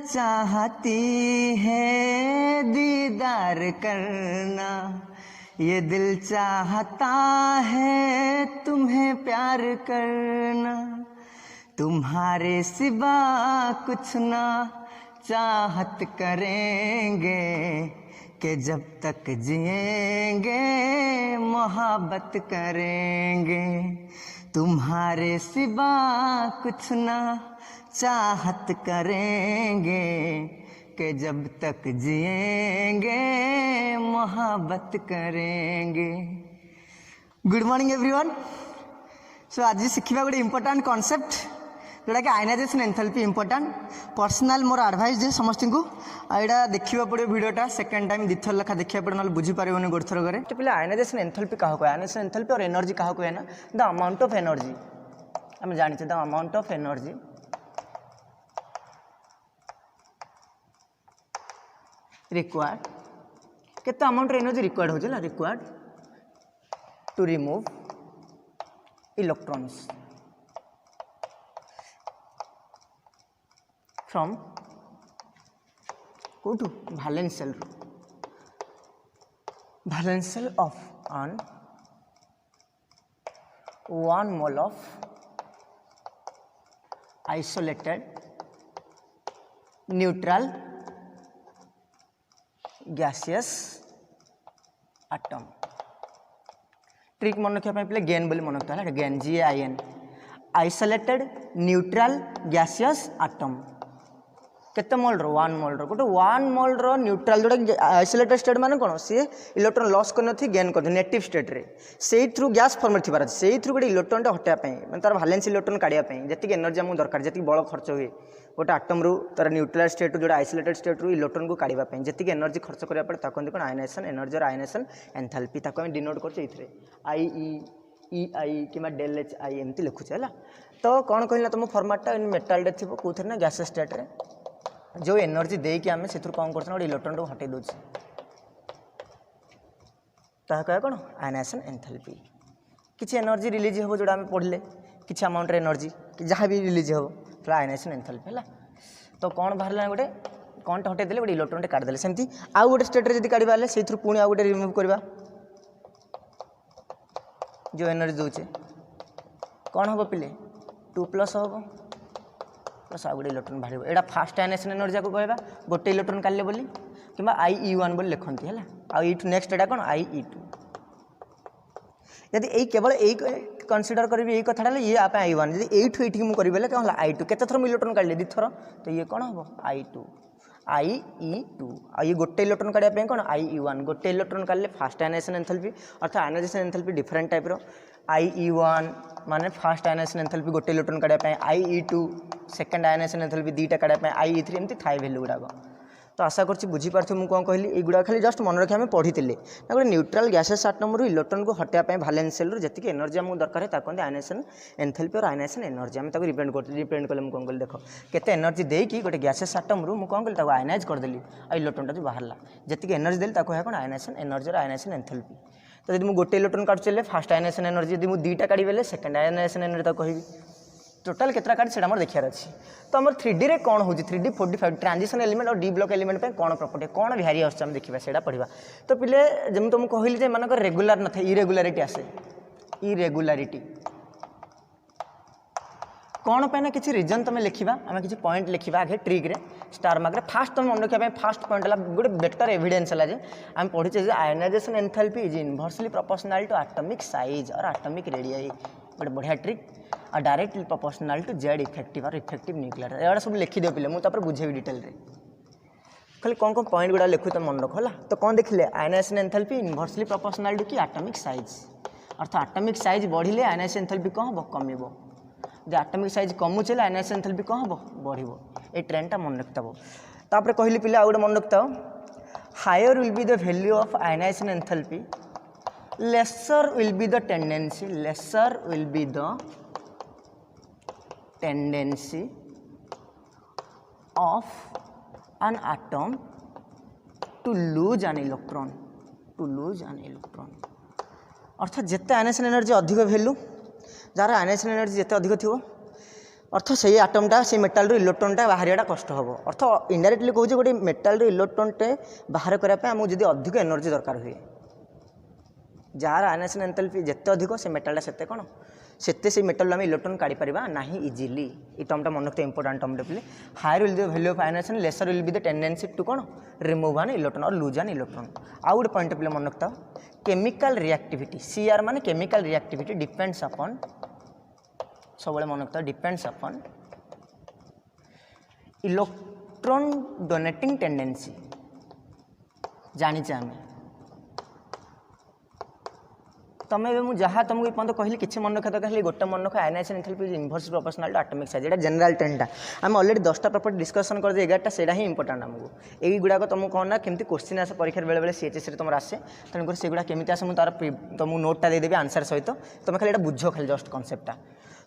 चाहती है दीदार करना, ये दिल चाहता है तुम्हें प्यार करना। तुम्हारे सिवा कुछ ना चाहत करेंगे, कि जब तक जिएंगे मोहब्बत करेंगे। तुम्हारे सिवा कुछ ना चाहत करेंगे, कि जब तक जिएंगे मोहब्बत करेंगे। Good morning everyone. सो आज शिखा गोटे इंपोर्टाट कॉन्सेप्ट जोटा कि आयनाइजेशन एंथैल्पी इंपोर्टाट। पर्सनल मोर एडवाइस जे समस्त को यहाँ देखा पड़े भिडियोटा सेकेंड टाइम दिथर लेखा देखा पड़े, ना बुझीपारे गोटे थर करे। तो पे आयनाइजेशन एंथैल्पी क्या कहे? आयनाइजेशन एंथैल्पी और एनर्जी क्या कहे ना? The amount of energy. आम जाने the amount of energy required, केते अमाउंट एनर्जी रिक्वायर्ड होचे ना, required to remove electrons from कोटू valence shell, valence shell of on 1 mole of isolated neutral gaseous atom. Trick मन रखा पे गेन बोली मन रखता है, gain GAIN, isolated neutral gaseous atom. केते मोल रो? 1 मोल रो। गोटे 1 मोल रो न्यूट्रल जोटा आइसोलेटेड स्टेट माने कोन? सी इलेक्ट्रॉन लॉस करन थी, गेन कर नेटिव स्टेट रे, सेही थ्रू गैस फॉर्म थिबार अछि, सेही थ्रू गोटे इलेक्ट्रॉन टा हटाया पे, माने तार वैलेंस इलेक्ट्रॉन काढिया पे जति एनर्जी हमु दरकार, जति बल खर्च हुए गोटे आटम रू तार न्यूट्रल स्टेट रू, जोटा आइसोलेटेड स्टेट रू इलेक्ट्रॉन को काढिबा पे जति एनर्जी खर्च करिया पड़े, ताको कोन आयनाइजेशन एनर्जी और आयनाइजेशन एंथैल्पी, ताको हम डिनोट करछ इथरे IE किमा डेल HI एमती लिखुछ हैला। तो कोन कहला तुम फॉर्मेट इन मेटल रे थिबो कोथरे ना गैस स्टेट रे, जो एनर्जी दे कि आम से कौन कर इलेक्ट्रॉन को हटे दूसरे, कह कौन आयनाइजेशन एंथैल्पी। किसी एनर्जी रिलीज हो जोड़ा आम पढ़ले, किसी अमाउंट एनर्जी जहाँ भी रिलीज हो तो आयनाइजेशन एंथैल्पी है। तो कौन बाहर गोटे कौन हटे देले, गोटे इलेक्ट्रॉन काटिदेले, सेमती आउ गोटे स्टेट रे काढ़ा से पुणी आउ गोटे रिमूव करवा, जो एनर्जी दूचे कौन हम पिले 2+ हम प्लस आउ गोटे इलेक्ट्रॉन बाहर। यहाँ फास्ट आयनाइजेशन एनर्जी को कहवा गोटे इलेक्ट्रॉन काढले बोली कि IE1 बोली लिखती है। आउ नेक्स्ट एटा कौन IE2। यदि यही केवल यही कनसीडर करी यही कथा ये आप I1, यदि एठू एठी मुझे करी बेले कौन I2, केते थर इलेक्ट्रॉन काढले 2 थर, तो ये कौन हम IE2 आ ये गोटे इलेक्ट्रॉन काढिया कौन IE1। गोटे इलेक्ट्रॉन काढले फास्ट आयनाइजेशन एंथैल्पी, अर्थात आयनाइजेशन एंथैल्पी डिफरेंट टाइप रो। IE1 माने फास्ट आयनाइजेशन एंथैल्पी गोटे इलेक्ट्रॉन काढिया, IE2 सेकंड आयनाइजेशन एंथैल्पी दीटा काढिया, IE3 एमती थाए वैल्यू गुड़ाक। तो आशा करछि बुझी पारथि मु कोन कहली, एगुडा खाली जस्ट मन रखि हमें पढ़ी थिले ना, गोटे न्यूट्रल गैसेस एटम रू इलेक्ट्रॉन को हटाया पे वैलेंस सेल रू जति एनर्जी हमको दरकार है ताको आयनाइजेशन एंथैल्पी और आयनाइजेशन एनर्जी हम ताको रिप्रेजेंट कले। मु कोन कहली देखो केते एनर्जी दे कि गोटे गैसेस एटम रू मु कोन कहली ताको आयनाइज कर देली, आ इलेक्ट्रॉन टा जो बाहरला जति एनर्जी देली ताको है कोन आयनाइजेशन एनर्जी और आयनाइजेशन एंथैल्पी। तो यदि मु गोटे इलेक्ट्रॉन काट चले फास्ट आयनाइजेशन एनर्जी, यदि मु दीटा काढी बेले सेकंड आयनाइजेशन एनर्जी ताको कहबी, टोटाल केतरा काढी सेटा मोर देखियार अछि। तो हमर 3D रे कोन होजी 3D 45 ट्रांजिशन एलिमेंट और डी ब्लॉक एलिमेंट पे कोन प्रॉपर्टी कोन वैरी आछे हम देखिबा सेटा पढिबा। तो पिले जेम तुम कहली जे मानक रेगुलर न थे, इरेगुलारिटी आसे, इरेगुलारिटी कौन पे ना किसी रीजन तुम लिखा, आम किसी पॉइंट लिखा आगे ट्रिक रे स्टार मार्क रे। फास्ट तुम मन रखा फास्ट पॉइंट है गोटे बेटर एविडेंस है जे आम पढ़ीचे जे ionization enthalpy is inversely proportional to atomic size और एटॉमिक रेडियस। गोटे बढ़िया ट्रिक और directly proportional to Z effective और इफेक्टिव न्यूक्लियर। ये सब लिखिदे पे मुझे बुझेबी डिटेल रे, खाली कौन कौन पॉइंट गुड़ा लिखु तो मन रख है। तो कौन देखिले ionization enthalpy inversely proportional to कि एटॉमिक साइज, अर्थात एटॉमिक साइज बढ़िले आयनाइजेशन एंथैल्पी कौन हम कमिबो, जो एटॉमिक साइज कमुचे आयनाइजेशन एंथैल्पी कौन हम बढ़िबो। ये ट्रेंडटा मन रखिथबो। तापर कहली पिला आउ गोटे मन रखिथाओ, higher will be the value of ionization enthalpy, lesser will be the tendency, lesser will be the tendency of an atom to lose an electron, to lose an electron। अर्थात जिते आयनाइजेशन एनर्जी अधिक value jar ionization energy जिते अधिक थी अर्थ से आटमटा से metal इलेक्ट्रॉनटा बाहर कष्ट हम अर्थ इनडायरेक्टली कहूँ गोटे मेटाल इलेक्ट्रॉनटे बाहर करने आमको जब अधिक एनर्जी दरकार हुए जार आयनाइजेशन एंथैल्पी जिते अधिक से मेटालटा सेते कौन सेते से मेटाल आम इलेक्ट्रॉन काढ़ी पारिबा नाही इजिली ये टर्मटा मन रखते इंपोर्टेंट टर्म पे higher will the value of ionization lesser will be the tendency to कौन रिमूव एन इलेक्ट्रॉन और लूज एन इलेक्ट्रॉन आउ गोटे पॉइंट पे मन रखता केमिकल रिएक्टिविटी सीआर माने केमिकल रिएक्टिविटी डिपेंड्स अपॉन सब मन रखता depends upon electron donating tendency जानीचे आम तुम्हें मुझे जहाँ तुमको पर्यटन कहली किसी मन रखा कहली गोटे मन रख ionization enthalpy inverse proportional to atomic size ये जनरल ट्रेंडटा आम ऑलरेडी 10टा प्रॉपर्टी डिस्कशन कर 11टा से इंपोर्टेंट आमको यही गुड़ाक तुमको कौन ना केमती क्वेश्चन आसे परीक्षा बेले बेले सीएचएस तुम आसे तेणुकर से गुड़ा केमी आसे मुझे तार तुमको नोटा देदेवी आंसर सहित तुम खाली बुझ खाली जस्ट कनसेप्टा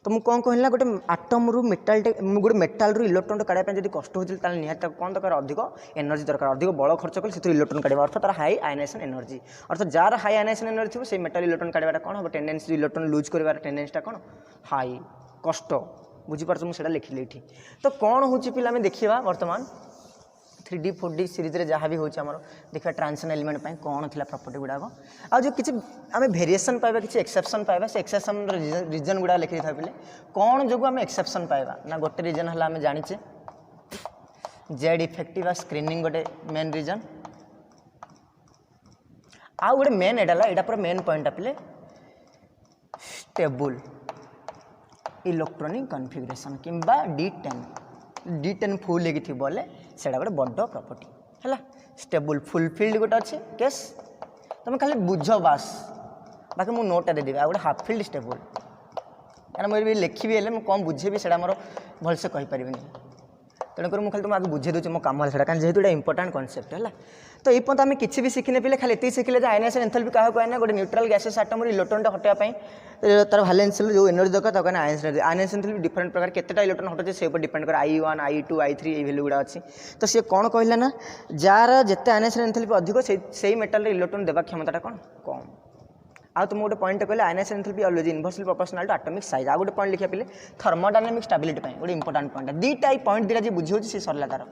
तो मुझे कौन कहला गोटे आटम रु मेटाल गोटे मेटाल रु इलेक्ट्रॉन काढ़ा जब कष्ट होता है निहत कौन दरकार अधिक एनर्जी दरकार अधिक बल खर्च कले से इलेक्ट्रॉन काढ़ा अर्थ तार हाई आयनाइजेशन एनर्जी अर्थ जार हाई आयनाइजेशन एनर्जी थी से मेटाल इलेक्ट्रॉन काढ़ा कौन हम टेंडेंसी इलेक्ट्रॉन लूज कर टेंडेंसीटा कौन हाई कष्ट बुझीपार मुझे लिखिली ये तो कौन हो पिला देखा बर्तमान 3D 4D सीरीज रे जहाँ भी होम देखा ट्रांजिशन एलिमेंट कौन थी प्रॉपर्टी गुड़ाक आ जो किसी आम भेरिएसन पाइबा किसी एक्सेप्शन पाइबा से एक्सेप्शन रीजन गुड़ा लिखी था पे कौन जो आम एक्सेप्शन पाइबा ना गोटे रीजन है आम जाचे जेड इफेक्टिव आ स्क्रीनिंग गोटे मेन रीजन आ गोटे मेन एटा पूरा मेन पॉइंट पे स्टेबल इलेक्ट्रॉनिक कॉन्फ़िगरेशन किंबा D10 फुल होगी बोले से गोटे बड़ प्रॉपर्टी है स्टेबल फुलफिल्ड गोटे अच्छे केस तुम खाली बुझ बास बाकी मुझे नोटा देदेवी आ गोटे हाफ फिल्ड स्टेबल क्या मुझे लिखी हेल्ले मुझे कम बुझेबी से भलसे कहीपर तेणुकर मुझे खाली तुम आगे बुझे दूसरी मो कम है कारण जेहतु इंपोर्टेंट कॉन्सेप्ट है तो ये पर्यटन आम किसी भी शिखने पे खाली ये शिखिले आयनाइजेशन एंथैल्पी क्या कहना गोटे न्यूट्रल गैसेस आटम इलेक्ट्रॉन हटाई तार वैलेंस जो एनर्जी दरकार कहना आयनाइजेशन एंथैल्पी डिफरेंट प्रकार केतेटा इलेक्ट्रॉन हटाई से डिपेंड कर I1 I2 I3 ये वैल्यू गुड़ा अच्छी तो सी कौन कहला ना जार जिते आयनाइजेशन एंथैल्पी अधिक से मेटाल इलेक्ट्रॉन देवा क्षमता कौन कम आ तुम गोटे पॉइंट कहले ionization enthalpy always inversely proportional to atomic size आ गोटे पॉइंट लिखा पे थर्मोडायनामिक स्टेबिलिटी गोटे इंपोर्टेंट पॉइंट दीटा पॉइंट दीटा जी बुझे सी सरला तार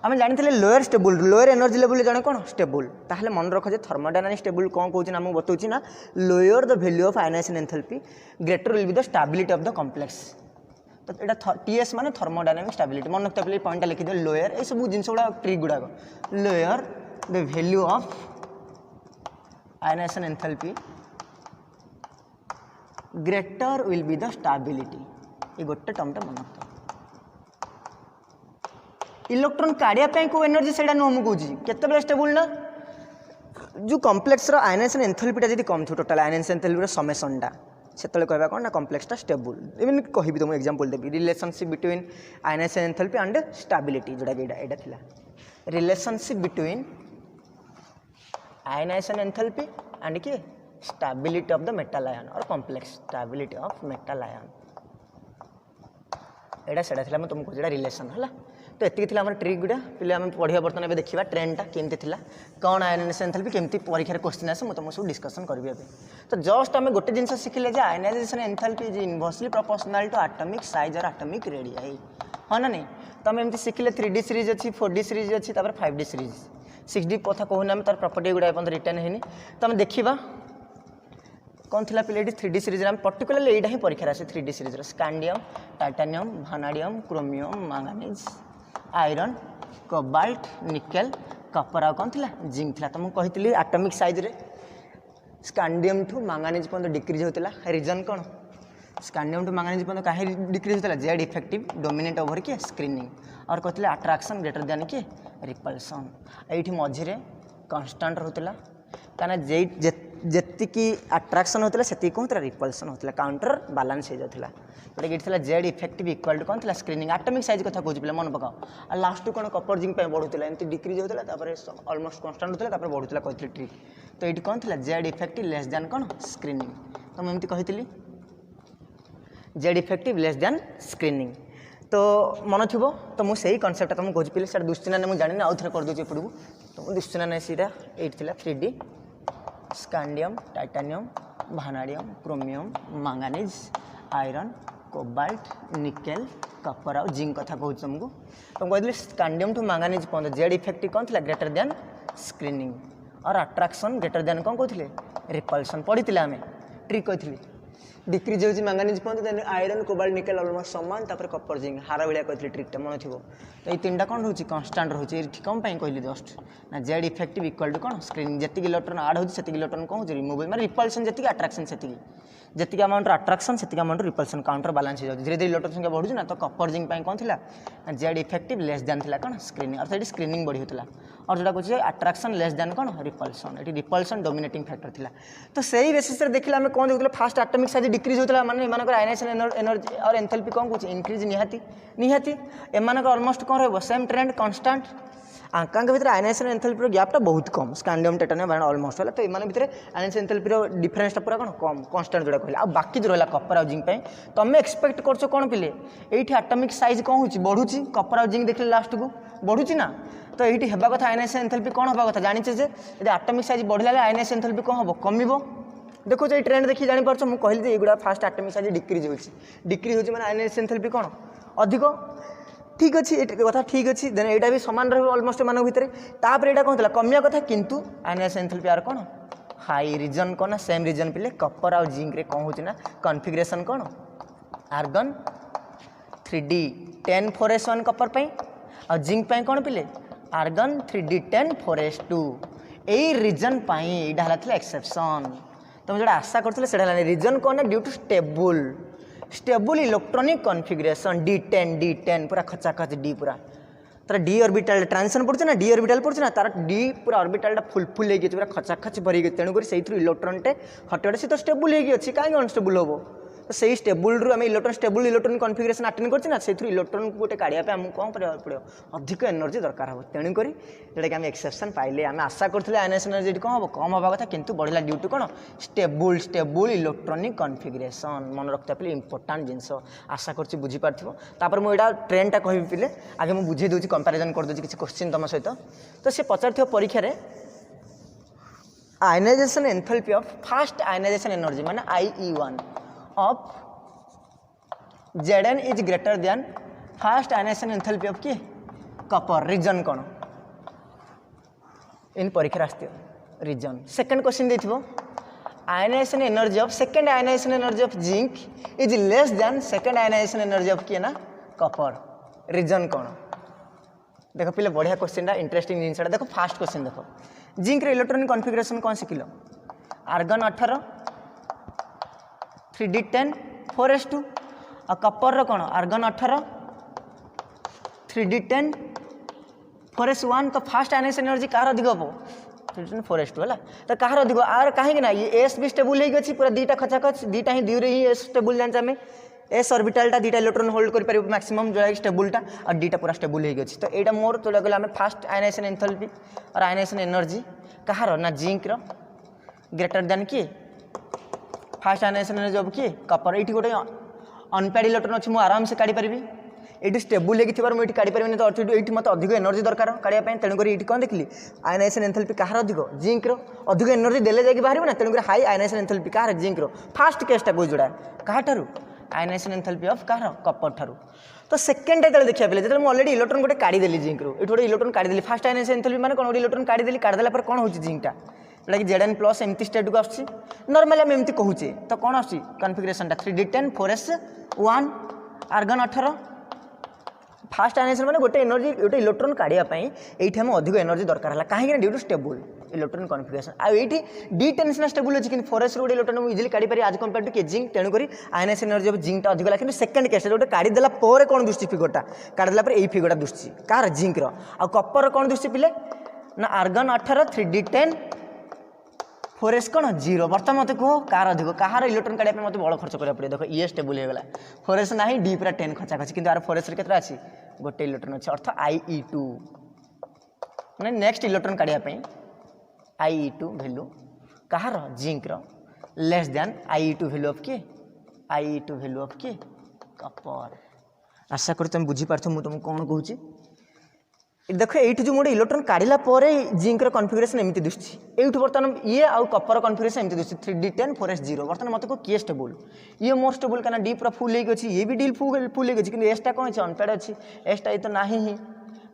आम जानी lower stable lower energy level जड़े कौन स्टेबल ताहले मन रख थर्मोडायनामिक स्टेबल कौन कौन आमको बताऊँ ना lower the value of ionization enthalpy greater will be the stability of the complex तो यहाँ टीएस माने थर्मोडायनामिक स्टेबिलिटी मन रखते पे पॉइंट लिखिद लोअर ये सब जिन गुड़ा ट्रिक गुड़ाक lower the value of ionization enthalpy greater will be the stability ये गोटे टर्मटा मन रखता इलेक्ट्रॉन काढ़ापी को एनर्जी से नुह मुझे केते स्टेबल ना जो कॉम्प्लेक्स आयनाइजेशन एंथैल्पीटा जी कम थो टोटल आयनाइजेशन एंथैल्पी समेसनटा से कहवा कौन ना कॉम्प्लेक्सटा स्टेबल इवन कहि तुमको एग्जांपल देवी relationship between ionization enthalpy and stability जोटा कि एटा थिला relationship between ionization enthalpy and कि stability of the metal ion और complex stability of metal ion एटा सेटा थिला तुमको जेटा रिलेशन है तो ये थी ट्रिक गुड़ा पे आम पढ़ा बर्तमान ए देखा ट्रेंडटा केमती थी कौन आयनाइजेशन एंथैल्पी केमती परीक्षा क्वेश्चन आसे मुझे तुमको सब डिस्कसन करी तो जस्ट आम गोटे जिन शिखिले ionization enthalpy is inversely proportional to atomic size और एटॉमिक रेडियस हाँ ना नहीं तो आम एमती शिखिले 3D सीरीज अच्छी 4D सीरीज अच्छी 5D सीरीज 6D कथा कहूना तार प्रॉपर्टी गुड़ा रिटर्न है तो आम देखा कौन थी पे 3D सीरीज आम पर्टिकुलरली यहाँ ही परीक्षा आसे 3D series scandium titanium vanadium chromium manganese iron cobalt nickel copper आ कौन थी जिंक थी तुमको कही एटॉमिक साइज रे स्कैंडियम टू मैंगानीज पर्यटन डिक्रीज होता रीजन कौन स्कैंडियम टू मैंगानीज पर्यटन कहीं डिक्रीज होता जेड इफेक्टिव डोमिनेट ओवर किए स्क्रीनिंग और कहते अट्राक्शन ग्रेटर देन किए रिपल्सन ये मझे कन्स्टाट रोला कहीं जी अट्राक्शन होता से कौन रिपल्सन होता काउंटर बालांस हो जाता जोटा कि जेड इफेक्टिव इक्वाल टू कौन थी स्क्रीनिंग एटॉमिक साइज कथा कहूँ पे मन पकाओ आ लास्ट कौन कपर जिंक बढ़ुला एमती डिक्रीज होता ऑलमोस्ट कन्स्टाट होता बढ़ुला कहती ट्रिक तो ये कौन थी जेड इफेक्टिव लेस दैन कौन स्क्रीनिंग तो मुझे कही Z effective less than screening तो मन थो तो मुझे कनसेप्ट तुमको कहूँ पे दुश्चिना मुझे जानी आउ थे करदे एपटू तो दुश्चिना नहीं सीटा ये 3D scandium titanium vanadium chromium manganese iron cobalt nickel copper आउ जिंक कथा कहूँ तुमको कहली स्कांडियम टू मैंगानीज पर्यटन जेड इफेक्ट कौन थी ग्रेटर दैन स्क्रीनिंग और अट्राक्शन ग्रेटर दैन कौन कहते रिपल्सन पढ़ी आम ट्रिक कही डिक्रीज होती मैंगानीज पर्यटन then iron cobalt nickel almost समान तापर कपर जिंक हार भाया कहती ट्रिकटा मन थी तो ये तीन कौन रोचे कन्स्टाट रोचे कौन कहली जस्ट ना जेड इफेक्टिव इक्वल टू कौन स्क्रीनिंग जी इलेक्ट्रॉन आड होती इलेक्ट्रॉन कौन हो रिमूव मैं रिपल्सन जी अट्राक्शन जी अमाउंट अट्राक्शन से अमाउंट रिपल्सन काउंटर बालांस हो जाए धीरे धीरे इलेक्ट्रॉन संख्या बढ़ुଛି ना तो कपर जिंक कौन थी जेड इफेक्टिव लेस दैन थी कौन स्क्रीनिंग अर्थात ये स्क्रीनिंग बढ़ी होता और जोटा कहे अट्राक्शन लेस दैन कौन रिपल्सन ये रिपल्सन डोमिनेटिंग फैक्टर था तो सही बेसिस देखिए आम कौन देखते फास्ट एटॉमिक साइज डिक्रीज होता माने एम आयनाइजेशन एनर्जी और एंथैल्पी कौन कौन इंक्रीज निहाती एम ऑलमोस्ट कौन रहा सेम ट्रेंड कांस्टेंट आंकांक भितर आयनाइजेशन एंथैल्पी गैपटा बहुत कम स्कांडियम टाइटानियम ऑलमोस्ट है तो एम भितर आयनाइजेशन एंथैल्पी डिफरेंसटा पूरा कौन कम कांस्टेंट जोड़ा कहले आ बाकी जो रहा कपर आउ जिंक तुम एक्सपेक्ट करछ कौन पिले ये एटॉमिक साइज कौन हो बढ़ुची कपर आउ जिंक देखले लास्ट को बढ़ुची ना तो ये हेबा कथा आयनाइजेशन एंथैल्पी कौन हवा कथा जानिचे जे यदि एटॉमिक साइज बढ़िला आयनाइजेशन एंथैल्पी कौन हम कमिबो देखो ये ट्रेंड देखिए जापर मुझे कहली ये फास्ट एटॉमिक साइज डिक्रीज हो माने आयनाइजेशन एंथैल्पी कौन अधिक ठीक अच्छे कथा ठीक अच्छे देन यहाँ भी सामान रही ऑलमोस्ट एम भितर तापर यहाँ कौन कमिया कथा किंतु आयनाइजेशन एंथैल्पी यार कौन हाई रीजन कौन ना सेम रीजन पिले कपर आउ जिंक रे कौन होना कॉन्फिगरेशन कौन आर्गन 3d10 4s1 कपर आ जिंक कौन पिले आर्गन 3d10 4s2 यही रीजन यहाँ एक्सेप्शन तुम जो आशा करते रीजन कौन ना due to stable electronic configuration D10 पूरा खचाखच डी पूरा तार डी ऑर्बिटल ट्रांजिशन पड़े ना डी ऑर्बिटल पड़े ना तार डी पूरा ऑर्बिटल फुल होगी पूरा खचाखच भरी तेणुक से इलेक्ट्रॉन टे हटे से तो स्टेबल होगी कहीं अनस्टेबल हम तो सही स्टेबल रू आम electron stable electronic configuration attend करना से इलेक्ट्रॉन को गोटे काढ़ा आमको कौन पड़ो अधिक एनर्जी दरकार हम तेणुक जोटा कि आम एक्सेप्शन पाइले आम आशा करते आयनाइजेशन एनर्जी कौन हम कम हवा कथा किंतु बढ़ला ड्यू टू कौन स्टेबल इलेक्ट्रॉनिक कॉन्फिगरेशन मन रखता पे इंपोर्टाट जिनस आशा कर बुझीपार मुझा ट्रेंडटा कहि पिले आगे मुझे बुझे दूसरी कंपेरिजन कर दूसरी किसी क्वेश्चन तुम सहित तो सी पचार परीक्षा ionization enthalpy of first ionization energy माने IE1 of Zn is greater than fast ionization enthalpy of किए कपर रीजन कौन इन परीक्षा आसती रीजन सेकंड क्वेश्चन देथिबो ionization energy of second ionization energy of zinc is less than second ionization energy of किए ना Kapoor reason कौन देखो पिले बढ़िया क्वेश्चन इंटरेस्टिंग जिनसा देखो फास्ट क्वेश्चन देखो जिंक रे इलेक्ट्रॉनिक कॉन्फिगरेशन कौन शिखिल आर्गन 18 3d10 4s2 और कपर रो कौन आर्गन 18 3d10 4s1 तो फास्ट आयनाइजेशन एनर्जी कार अधिक हम 3d10 4s2 है तो कार अधिक आर कहीं ना ये एस भी स्टेबल होगी पूरा दीटा खचाखच दीटा ही दूर ही एस स्टेबल जान आम एस ऑर्बिटलटा दीटा इलेक्ट्रॉन होल्ड कर पारिबो मैक्सिमम जो स्टेबलटा और डीटा पूरा स्टेबल होगी तो यहाँ मोर तो गला आम फास्ट आयनाइजेशन एंथैल्पी और आयनाइजेशन एनर्जी कहार ना जिंक रो ग्रेटर देन किए फास्ट आयनाइजेशन एनर्जी ऑफ किए कपर ये गोटे अनपेड इलेक्ट्रॉन अच्छी मुझे आराम से काढ़ी पारि ये स्टेबल होगी मुझे काढ़ी पारि तो ये मत अधिक एनर्जी दरकार काढ़ापी तेणुक ये कौन देखिली आयनाइजेशन एंथैल्पी कहार अधिक जिंक रो अधिक एनर्जी देले जाके बाहर ना तेणुक हाई आयनाइजेशन एंथैल्पी कहार जिंक रो फास्ट केसटा कोई जोड़ा कहाठारू आयनाइजेशन एंथैल्पी ऑफ कहार कपर ठारू तो सेकेंड जो देखा पे जो ऑलरेडी इलेक्ट्रॉन गोटे काढ़ीदेली जिंक रो ये गोटे इलेक्ट्रॉन काढ़ीदेली फास्ट आयनाइजेशन एंथैल्पी माने कौन गोटे इलेक्ट्रॉन काढ़ीदेली काढ़ीदेला पर कौन होची जिंकटा जोटा कि Zn प्लस एमती स्टेट को आसुच्छी नॉर्मली आम एमती कहूचे तो कौन आसुच्छी कॉन्फिगरेशनटा 3d10 4s1 argon 18 first ionization माने गोटे एनर्जी गोटे इलेक्ट्रॉन काढ़ापी ये आम अधिक एनर्जी दरकार है कहीं due to stable electron configuration आ ये D10 सिना स्टेबल अच्छी कि 4s गोटे इलेक्ट्रॉन इजिली काढ़ी पारि आज कंपेयर टू के जिंक तेणुक आयनाइजेशन एनर्जी ऑफ जिंकटा अधिक है कि सेकेंड केस गोटे काढ़ीदेला कौन दुष्टि फिगरटा काढ़ीदेला यही फिगरटा दुष्टि कार जिंक रो आ कपर कौन दुष्टि पिले ना आर्गन 18 3d10 4s कौन 0 बर्तमान मत कह कार अधिक कहार इलेक्ट्रॉन काढ़ा मत बड़ खर्च करा पड़े देख ये स्टेबल होगा 4s ना डी पूरा 10 खचाखची कि 4s के अच्छी गोटे इलेक्ट्रॉन अच्छे अर्थ IE2 मैंने नेक्स्ट इलेक्ट्रॉन काढ़ापी IE2 वैल्यू कहार जिंक रो less than IE2 value of किए IE2 वैल्यू ऑफ किए कपर आशा कर तुम बुझीपार मुझे तुमको कौन कहूँ देख ये जो मोटे इलेक्ट्रॉन काढ़ला जिंक कन्फिगरेशन एमती दिशुची ये बर्तमान ये आउ कपर कन्फिगरेशन एमती दिशुची 3d10 4s0 बर्तमान मत को किए स्टेबल ये मोर स्टेबल कहीं डी पूरा फुल होगी ये भी डी फुल होगी कि एसटा कौन अच्छे अनपेड अच्छी एसटा ये तो ना ही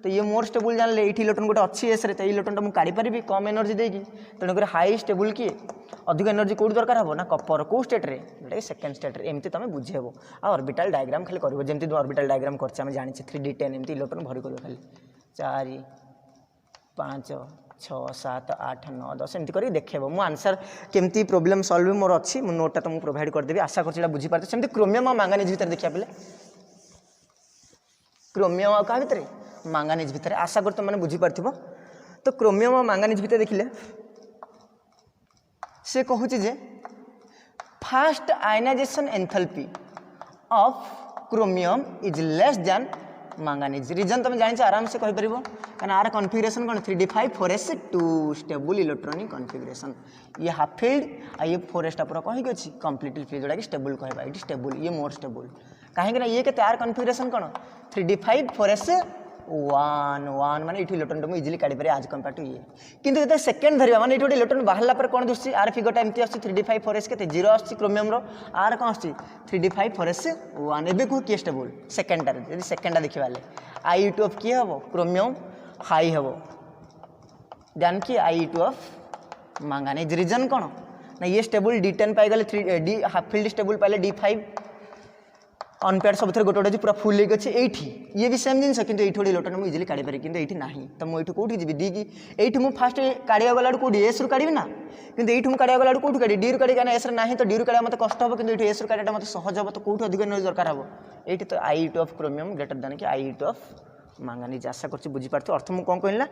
तो ये मोर स्टेबल जानले ये इलेक्ट्रॉन गोटे अच्छी एस तो इलेक्ट्रॉन मुझे काढ़ी पारि कम एनर्जी देकी तेणुक हाई स्टेबल किए अधिक एनर्जी कौट दरकार हम ना कपर कौ स्टेट्रे जोटा सेकेंड स्टेट्रे एमती तुम बुझेब ऑर्बिटल डायग्राम खाली कर जमी ऑर्बिटल डायग्राम करते जानी 3d10 एमती इलेक्ट्रॉन भरी कर खाली 4 5 6 7 8 9 10 एमती कर देखेब मो आंसर केमती प्रोब्लेम सॉल्व मोर अच्छी मो नोटा तुमको प्रोवाइड करदेवी आशा कर बुझीपार सेमती क्रोमियम और मैंगानीज भितर देखा पे क्रोमियम और क्या भितर मैंगानीज भितर आशा कर तुमने बुझीपार तो क्रोमियम और मैंगानीज भितर देखिले से कहूँ जे first ionization enthalpy of chromium is less than manganese reason तुम जानी आराम से कहीपर क्या आर कन्फिगरेशन कौन 3d5 4s 2 stable electronic configuration ये हाफ फिल्ड आ ये 4s पूरा कहीं अच्छी कम्प्लीटली फिल्ड जोटा कि स्टेबल कहवा ये स्टेबल ये मोर स्टेबल कहीं ये के आर कन्फिगरेशन कौन 3d5 4s 1 1 माने ये इलेक्ट्रॉन तुम इजिली काढ़ी पारे आज कंपेयर टू ये किंतु जो सेकेंड धरवा माने ये इलेक्ट्रॉन बाहर पर कौन दुसी आर फिगरटा एमती आस 3d5 4s के 0 आस क्रोमियम आर कौन आस 3d5 4s 1 एबे को किए स्टेबल सेकेंडटा यदि सेकेंडटा देखा आई2 ऑफ किए हम क्रोमियम हाई हम देन कि आई2 ऑफ मैंगानीज रीजन कौन ना ये stable d10 पाइगले 3 D half filled stable पाइले d5 अनपेड सब गोटे गोटे पूरा फुल होगी अच्छे ये भी सेम जिन कि ये इलेक्ट्रॉन मुझे इजिली काढ़ी पारे कि ना तो मुझे कौटी जी डी की ये फास्ट काढ़ा गला कौटी एस रू काढ़ी ना कि ये काढ़ा गला कौटू काढ़ी डी रू काढ़ी क्या एस ना तो डी रू काढ़ा मतलब कष्ट हम कि एस रू काढ़ा मतलब सहज हम तो कौट अधिक एनर्जी दरकार हम ये तो आई2 ऑफ क्रोमियम ग्रेटर देन कि आई2 ऑफ मैंगानीज आशा कर बुझीपार अर्थ मुझे कौन कहला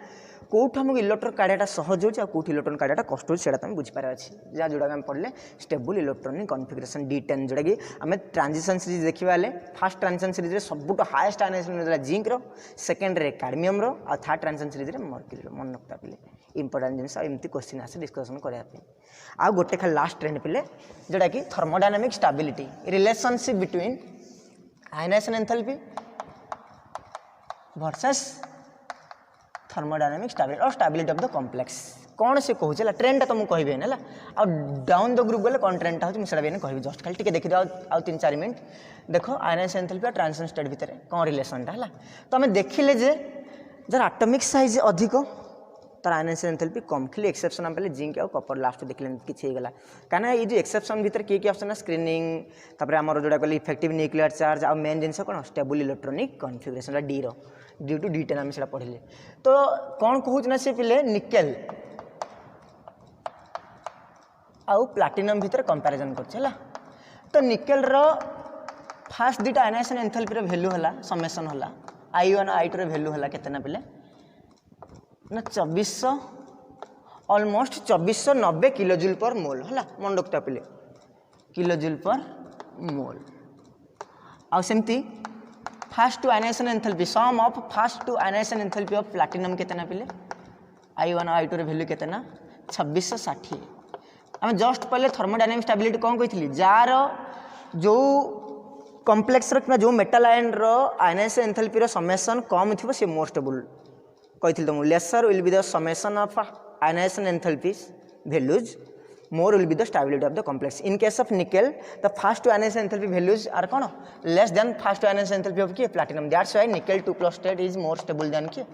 कौट आमको इलेक्ट्रॉन काढ़ाटा सहज हो कौट इलेक्ट्रॉन काढ़ाटा कष्ट हो तुम बुझीपार अच्छे जहाँ जोड़ा आम पढ़ले स्टेबल इलेक्ट्रॉनिक कन्फिगरेशन d10 जोटा कि आम ट्रांजिशन सीरीज देखा फास्ट ट्रांजिशन सीरीज सब हाएस्ट आयनाइजेशन जिंक सेकेंड रे कैडमियम और थर्ड ट्रांजिशन सीरीज मर्क्यूरी मन रखता पे इंपोर्टाट जिन एमती क्वेश्चन आसे डिस्कसन करने आ गोटे खाली लास्ट ट्रेंड पे जोटा कि thermodynamic stability relationship between ionization enthalpy versus thermodynamic stability और स्टेबिलिटी ऑफ द कॉम्प्लेक्स कौन से कहूँ ट्रेंड तुमको कहबे है आ डाउन द ग्रुप गले कौन ट्रेंड हो मुझे कह जस्ट खाली टिके देखी आउ 3-4 मिनट देख आयनाइजेशन एंथैल्पी और ट्रांजिशन स्टेट भितर कौन रिलेशनटा है तो आम देखिले जे जर एटॉमिक साइज अधिक तार आयनाइजेशन एंथैल्पी कम खाली एक्सेप्शन आम पहले जिंक और कपर लास्ट देखिले किसी होगा कहीं ये जो एक्सेप्शन भितर किए ऑप्शन स्क्रीनिंग तापर आमर जोड़ा कहले इफेक्टिव न्यूक्लियर चार्ज आ मेन जिन कौन stable electronic configuration D due to d10 आम से पढ़ले तो कौन कहूँ ना से पिले निकेल आउ प्लाटिनम भितर कंपैरिजन कर तो निकेल फास्ट दुटा आयनाइजेशन एंथैल्पी वैल्यू है समेसन है I1 I2 वैल्यू है केतना पिले ना 2400 ऑलमोस्ट 2490 किलो जूल पर मोल है मन रखता पिले किलो जूल पर मोल आउ सेमती first two ionization enthalpy sum of first two ionization enthalpy of platinum केतना पिले I1 I2 वैल्यू केतना 2660 आम जस्ट पहले थर्मोडायनामिक स्टेबिलिटी कौन कही जार जो कॉम्प्लेक्स कि जो metal ion ionization enthalpy summation कम थी सी मोर स्टेबल कही तुमको lesser will be the summation of ionization enthalpies values more will be the stability of the complex. In case of nickel, the fast to ionization enthalpy values are कौन less than fast to ionization enthalpy of क्या platinum. That's why nickel 2+ state is more stable than क्या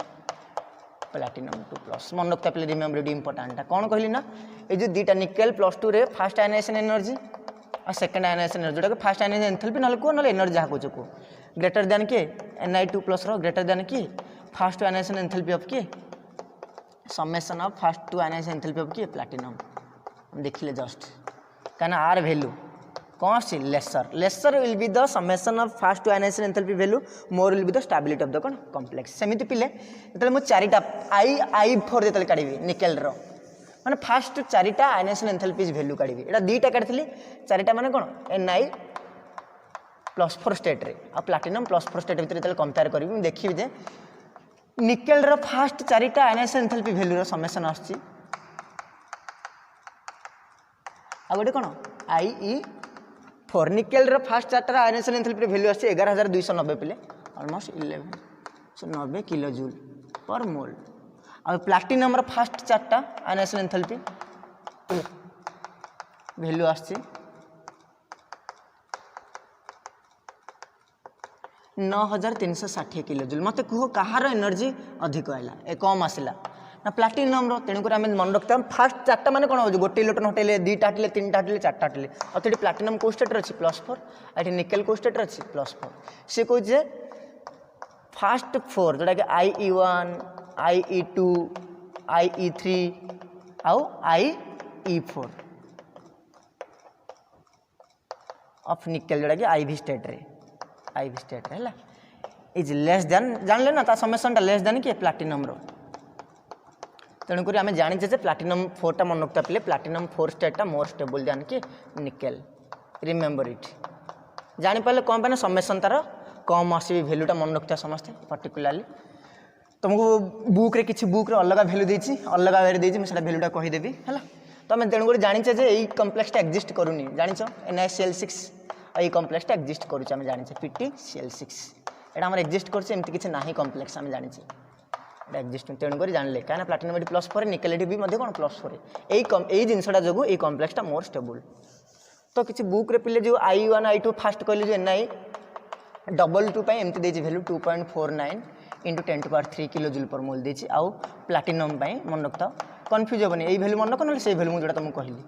platinum 2+. मन रखता है remember it important है. कौन कहली ना ये जो दीटा nickel +2 रे fast ionization energy और second ionization energy जोटा कि fast ionization enthalpy नाले को नाले energy जहाँ को चुको greater than के Ni2+ रो greater than के fast to ionization enthalpy of के summation of fast to ionization enthalpy of के platinum. हम देखिले जस्ट कहना आर वैल्यू कौन सी lesser will be the summation of first two ionization enthalpy value more will be the stability of the कौन complex सेमिति पिले जतले मु चारिटा I4 जतले काढिबी निकेल रो माने फास्ट चारिटा आयनाइजेशन एंथैल्पीज वैल्यू काढिबी एटा दुईटा काढिथिली चारिटा माने कोन Ni+4 स्टेट रे आ प्लैटिनम +4 स्टेट भितर जतले कंपेयर करबी मु देखिबी जे निकेल रो फास्ट चारिटा आयनाइजेशन एंथैल्पी वैल्यू रो समेसन आछि आ गोटे कौन I4 निकेल फास्ट चार्टर आयनाइजेशन एंथैल्पी वैल्यू आछे 11290 पिले almost 1190 kilo joule per mole. आ प्लाटिनम फास्ट चार्टा आयनाइजेशन एंथैल्पी वैल्यू आसी 9360 किलो जूल। मत कह कहार एनर्जी अधिक आइला ए कम आसला ना प्लाटिनम तेणुक आम मन रखता फास्ट चार्टा मैंने कौन हो गोटे इलेक्ट्रॉन हटेले 2टा हटेले 3टा हटेले 4टा हटेले और प्लाटिनम को स्टेट अच्छी +4 और निकेल को स्टेट अच्छी +4 सी कहे फास्ट 4 जोटा कि IE1 IE2 IE3 आउ IE4 ऑफ निकेल जोटा कि IV स्टेट रे है इज लेस देन जानले ना ता समेसन लेस देन कि प्लाटिनम तेणुक आम जाचे जे प्लाटिनम 4टा मन रखता पे platinum 4 strata more stable then कि निकेल रिमेम्बर इट जापारे कौन पे समेसन तार कम आसवी भैल्यूटा मन रखता समस्ते पर्टिकुलाली तुमको बुक रे किसी बुक रे अलग भैल्यू देती अलग वे देती मुझे भैल्यूटा कहीदेवी है तो आम तेणुक जाचे जे यही कम्प्लेक्सटा एक्जिस्ट करूनी जाच NaCl6 ये कम्प्लेक्सटा एक्जिस्ट करुचे आम जाचे PtCl6 एटा आम एक्जिस्ट करमती किसी ना कम्प्लेक्स आम जाचे एक्जिस्ट तेणुक जानले कहीं प्लाटिनम ये +4 निकेल भी कौन +4 यही जिनसा जो ये कम्प्लेक्सटा मोर स्टेबल तो किसी बुक रे पिले जो I1 I2 फास्ट कहले जो Ni +2 एमती देती भैल्यू 2.49 × 10⁻³ किलो जूल पर मोल देती आउ प्लाटिनम मन रखता कन्फ्यूज हेनी यही भैल्यू मन रख ना से भैल्यू मुझे तुमको कहली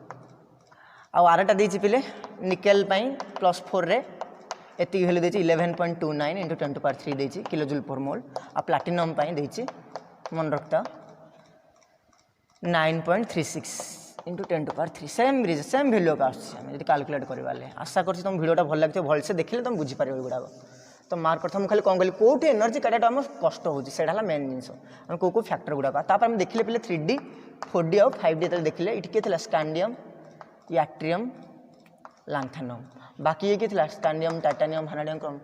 आउ आरटा देती पिले निकेल +4 रे एति भैल्यू देती 11.29 × 10⁻³ देती किलो जूल पर मोल आ प्लाटिनम देती मन रखता 9.36 × 10⁻³ सेम भैल्यू का आसमें कैलकुलेट करें आशा कर तुम भिडियोटा भल लगे भलसे देखिले तुम बुझीपार गुड़ाक तो मार्क करता मुझे खाली कौन कहली कौटे एनर्जी काटाटा आम कष्ट होगा मेन जिन कौ फैक्टर गुड़ाक तापर देखिले पे 3D 4D और 5D देखिले ये किए स्कैंडियम याट्रियम लांथानम बाकी ये किए स्कैंडियम टाइटानियम भानाडियम कौन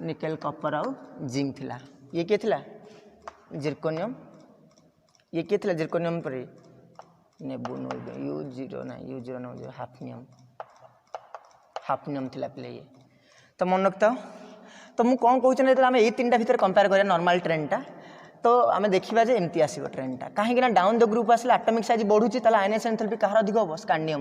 निकेल कपर आउ जिंक थिला ये किए जिरकोनियम ये किए जिरकोनियम पर नेबू U0 ना U0 ना हाफनियम थिला पे ये तो मन रखता तो मुझे कौन कहते आम ये 3टा भितर कंपेयर करें नॉर्मल ट्रेंडटा तो आम देखा जे एमती आसो ट्रेंडटा कहीं डाउन द ग्रुप आसले एटॉमिक साइज बढ़ुची आयनाइजेशन एंथैल्पी कहार अधिक हम स्कैंडियम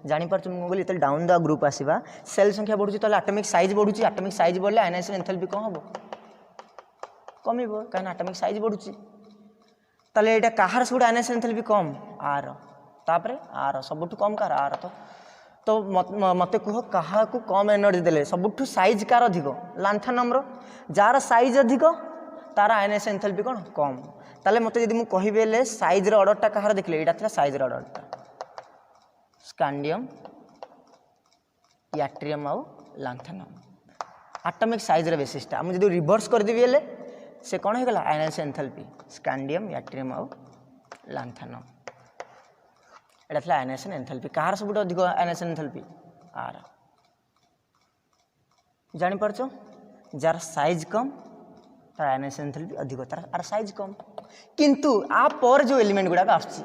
जापार मुझे जो डाउन द ग्रुप आसवा सेल संख्या बढ़ुची एटॉमिक साइज बढ़ुची एटॉमिक साइज बढ़ले आयनाइजेशन एंथैल्पी कौन हम कम कहीं एटॉमिक साइज बढ़ुची ताले एटा कहार सब आयनाइजेशन एंथैल्पी कम आर तापरे आर सबुठ कम कार आर तो मत कह क्या कम एनर्जी देले सबुठ साइज कार अधिक लांथानम जार साइज अधिक तार आयनाइजेशन एंथैल्पी कौन कम ताले मत जदि मुझे कहबे साइज ऑर्डरटा कहार देखले एटा था साइज ऑर्डरटा स्कैंडियम याट्रियम आउ लांथानम एटॉमिक साइज बेसिसटा मुझे जब रिवर्स करदेवी से कौन होगा आयनाइजेशन एंथैल्पी स्कैंडियम याट्रियम आउ लांथानम एटा था आयनाइजेशन एंथैल्पी कहार सब अधिक आयनाइजेशन एंथैल्पी आर जापर जार साइज कम तार आयनाइजेशन एंथैल्पी अधिक तार आर साइज कम किंतु आ पर जो एलिमेंट गुड़ाक आस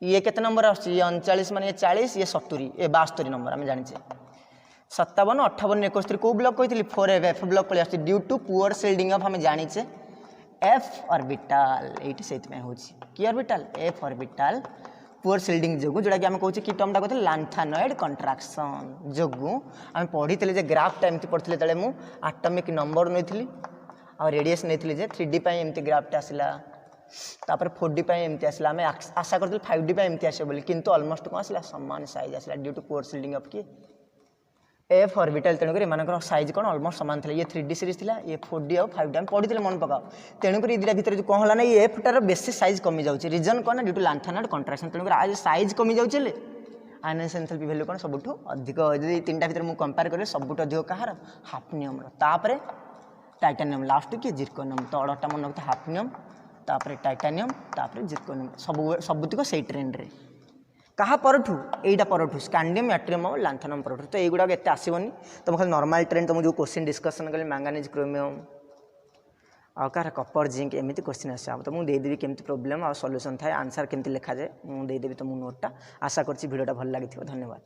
ये केते नंबर आस 39 माने 40 ये 70 ये 72 नंबर आम जाने 57 58 71 कौ ब्लॉक कही 4F ब्लॉक पलि आस due to poor shielding of आम जाने F ऑर्बिटल ये हूँ कि orbital F orbital poor shielding जो जोटा कि आम कहे कि टर्मटा कहते लांथानॉइड कंट्राक्शन जो आम पढ़ी जे ग्राफटा एमती पढ़ी तेज मुझे एटॉमिक नंबर नहीं आ रेडियस नहीं जे 3D एमती ग्राफटा आसला तापर 4D एमती आसला आम आशा करते 5D एमती आस किंतु ऑलमोस्ट कौन आसला समान साइज आसला due to poor shielding of किए F ऑर्बिटल तेणुक एम साइज कौन ऑलमोस्ट सामान था ये 3D सीरीज था ये 4D और 5D आम पढ़ी मन पकाओ तेणुक ये 2टा भितर जो कौन है ना ये एफटार बेसी साइज कमी जाऊँगी रीजन कौन ड्यू टू लांथानॉइड कंट्राक्शन तेणुक आज साइज कमी जाऊँचे आयनाइजेशन एंथैल्पी वैल्यू कौन सबुठ अधिक जब 3टा भितर मुझे कंपेयर करें सबुठ अधिक कहार हाफनियम तापर टाइटानियम लास्ट किए जिरकोनियम तो ऑर्डरटा मन रखता हाफनियम तापर टाइटानियम तापर जिरकोनियम सबुतिक से ट्रेंड रे कहा परठू एटा परठू स्कैंडियम याट्रियम और लांथानम परठू तो युवाक एत आसोनी तुम खाली नॉर्मल ट्रेंड तुम जो क्वेश्चन डिस्कसन कल मैंगानीज क्रोमियम आ कह कपर जिंक एमती क्वेश्चन आस तो मुझे देदेवी केमती प्रोब्लेम आ सॉल्यूशन थाए आंसर केमती लिखा जाए मुझे देदेवी तुमको नोटटा आशा करछि भिडियोटा भल लगी धन्यवाद।